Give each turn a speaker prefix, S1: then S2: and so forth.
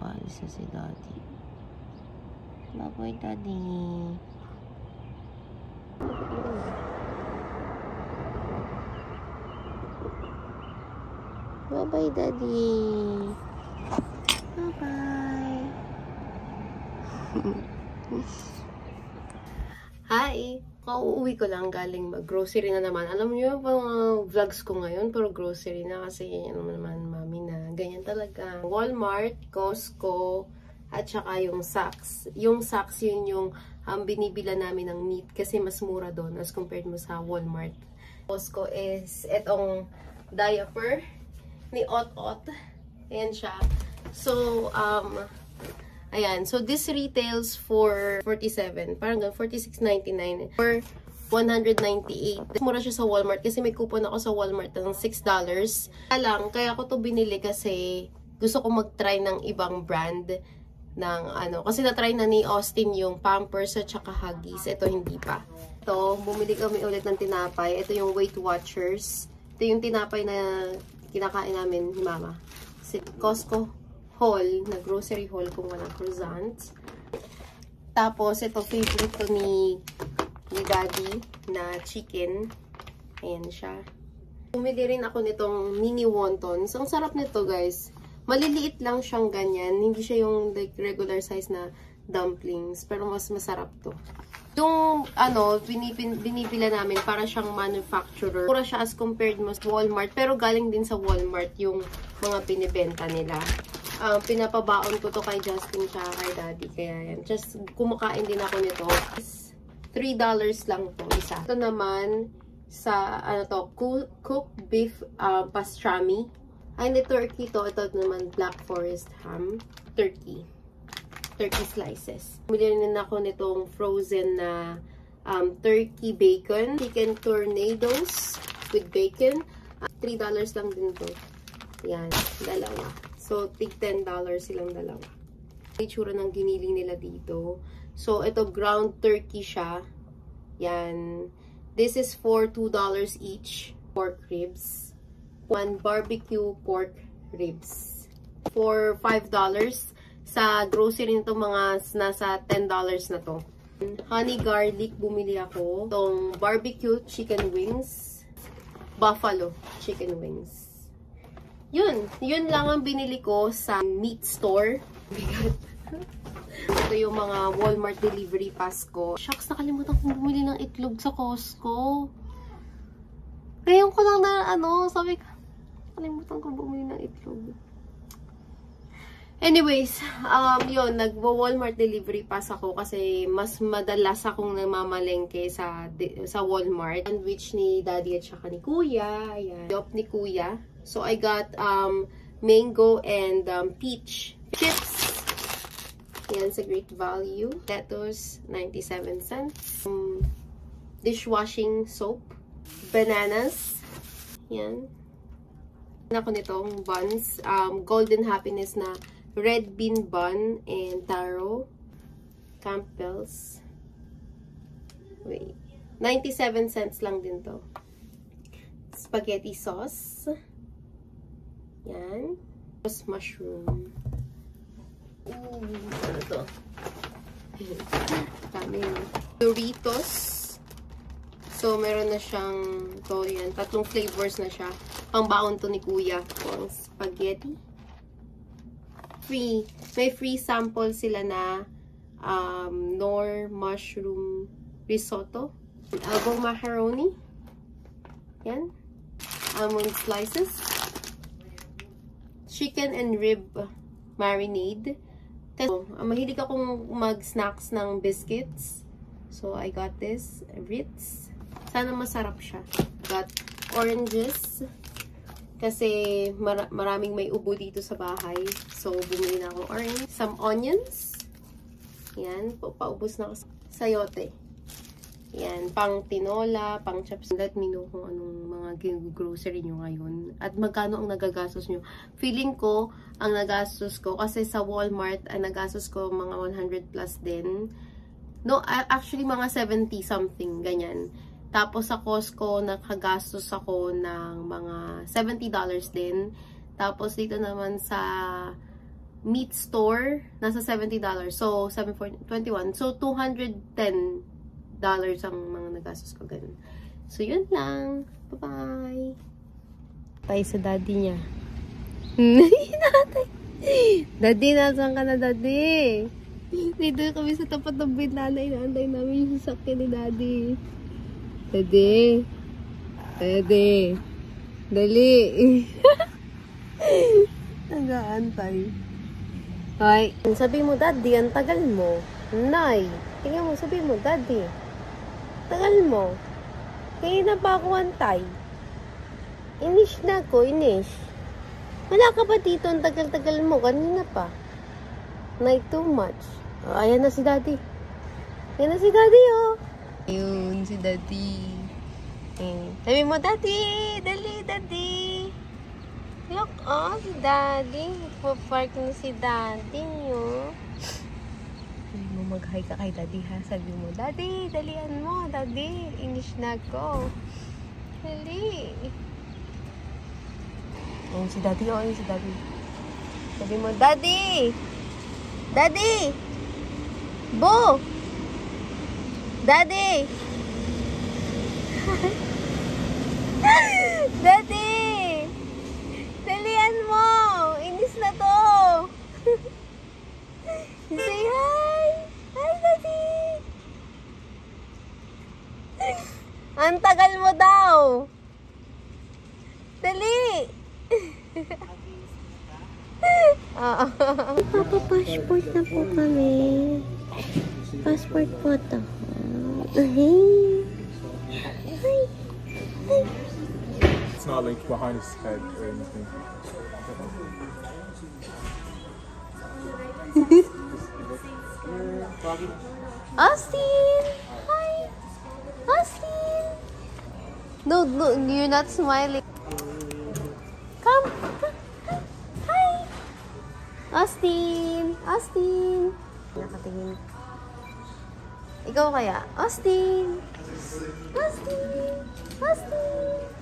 S1: Alis na si Daddy. Bye-bye, Daddy. Bye-bye, Daddy. Bye-bye. Hi! Kauuwi ko lang galing mag-grocery na naman. Alam niyo yung mga vlogs ko ngayon, pero grocery na kasi ano naman, mami na. Ganyan talaga. Walmart, Costco, at saka yung Saks. Yung Saks, yun yung binibila namin ng meat kasi mas mura doon as compared mo sa Walmart. Costco is etong diaper ni Ot-Ot. Ayan siya. So, ayan. So, this retails for 47. Parang 46.99. For 198. Mura siya sa Walmart kasi may coupon ako sa Walmart ng $6. Kaya ko to binili kasi gusto ko mag-try ng ibang brand ng ano. Kasi na-try na ni Austin yung Pampers at saka Huggies. Ito hindi pa. Ito, bumili kami ulit ng tinapay. Ito yung Weight Watchers. Ito yung tinapay na kinakain namin ni Mama. Costco haul, na grocery haul kung walang croissants. Tapos, ito favorite to ni Daddy na chicken. Ayan siya. Bumili rin ako nitong mini wontons. Ang sarap nito, guys. Maliliit lang siyang ganyan. Hindi siya yung like regular size na dumplings. Pero mas masarap to. Yung ano, binibila namin para siyang manufacturer. Mura siya as compared mo sa Walmart. Pero galing din sa Walmart yung mga binibenta nila. Pinapabaon ko to kay Justin siya kay Daddy. Kaya yan. Just kumakain din ako nito. $3 lang to isa. Ito naman sa ano to, cooked beef pastrami. Ay, hindi turkey to. Ito naman Black Forest ham. Turkey slices. Bumili rin ako nitong frozen na turkey bacon. Chicken tornadoes with bacon. $3 lang din to. Yan, dalawa. So, tig $10 silang dalawa. Itsura ng giniling nila dito. So, ito ground turkey siya. Yan. This is for $2 each. Pork ribs. One barbecue pork ribs. For $5. Sa grocery nito mga nasa $10 na to. Honey garlic bumili ako. Itong barbecue chicken wings. Buffalo chicken wings. Yun lang ang binili ko sa meat store. Ito yung mga Walmart delivery pass ko. Shucks, nakalimutan kong bumili ng itlog sa Costco. Ngayon ko lang na, sabi ko, nakalimutan kong bumili ng itlog. Anyways, yun, nagwo-Walmart delivery pass ako kasi mas madalas akong namamalengke sa Walmart. Sandwich ni Daddy at saka ni Kuya. Ayan. Yop ni Kuya. So, I got mango and peach chips. Yan, sa great value. Lettuce, 97 cents. Dishwashing soap. Bananas. Yan. Ako nitong buns. Golden Happiness na red bean bun and taro. Campbell's. Wait. 97 cents lang din to. Spaghetti sauce. Yan. Tapos mushroom. Ooh, ano to? Dami. Doritos. So, meron na siyang, so yan, 3 flavors na siya. Pang baon to ni Kuya. Pang spaghetti. Free. May free sample sila na Knorr mushroom risotto. Algo macaroni. Yan. Almond slices. Chicken and rib marinade. Kasi mahilig akong mag-snacks ng biscuits. So, I got this. Ritz. Sana masarap siya. Got oranges. Kasi maraming may ubo dito sa bahay. So, bumili na akong orange. Some onions. Yan. Paubos na ako. Sayote. Yan. Pang tinola, pang chops. Let me know kung anong mga grocery nyo ngayon. At magkano ang nagagastos nyo. Feeling ko, ang nagastos ko, kasi sa Walmart, ang nagastos ko mga 100 plus din. No, actually mga 70 something. Ganyan. Tapos sa Costco, nakagastos ako ng mga $70 din. Tapos dito naman sa meat store, nasa $70. So, 721. So, $210 ang mga nagastos ko. Ganun. So, yun lang. Bye-bye. Tayo sa daddy niya. Daddy, nasan ka na, daddy? Dito kami sa tapat ng bintana. Inaantay namin yung sasakyan ni daddy. Daddy. Daddy. Dali. Nag-aantay. Ay, sabi mo, daddy, ang tagal mo. Nay, tingnan mo, sabi mo, daddy. Tagal mo. Kaya na pa ako antay. Inish na ako, inish. Wala ka pa dito, ang tagal-tagal mo. Kanina pa. Nay, too much. Oh, ayan na si daddy. Ayan na si daddy, oh. Ayun, si daddy. Sabi mo, daddy. Dali, daddy. Look, oh, si daddy. Nagpa-park na si daddy, oh. Sabi mo, mag-hi ka kay daddy, ha? Sabi mo, daddy, dalian mo, daddy. Inish na ko. Dali. Oh, si daddy, oh, si daddy. Sabi mo, daddy. Daddy. Bo. Daddy. Daddy. Dalian mo! Inis na to! Say hi! Hi, daddy! Ang tagal mo daw! Dali! Papa-passport na po kami. Passport po to. Hi! Hi! Hi!
S2: It's not like behind his head or anything.
S1: Austin! Hi! Austin! No, no, you're not smiling. Come! Hi! Austin! Austin! Nakatingin. Ikaw kaya? Austin! Austin! Austin!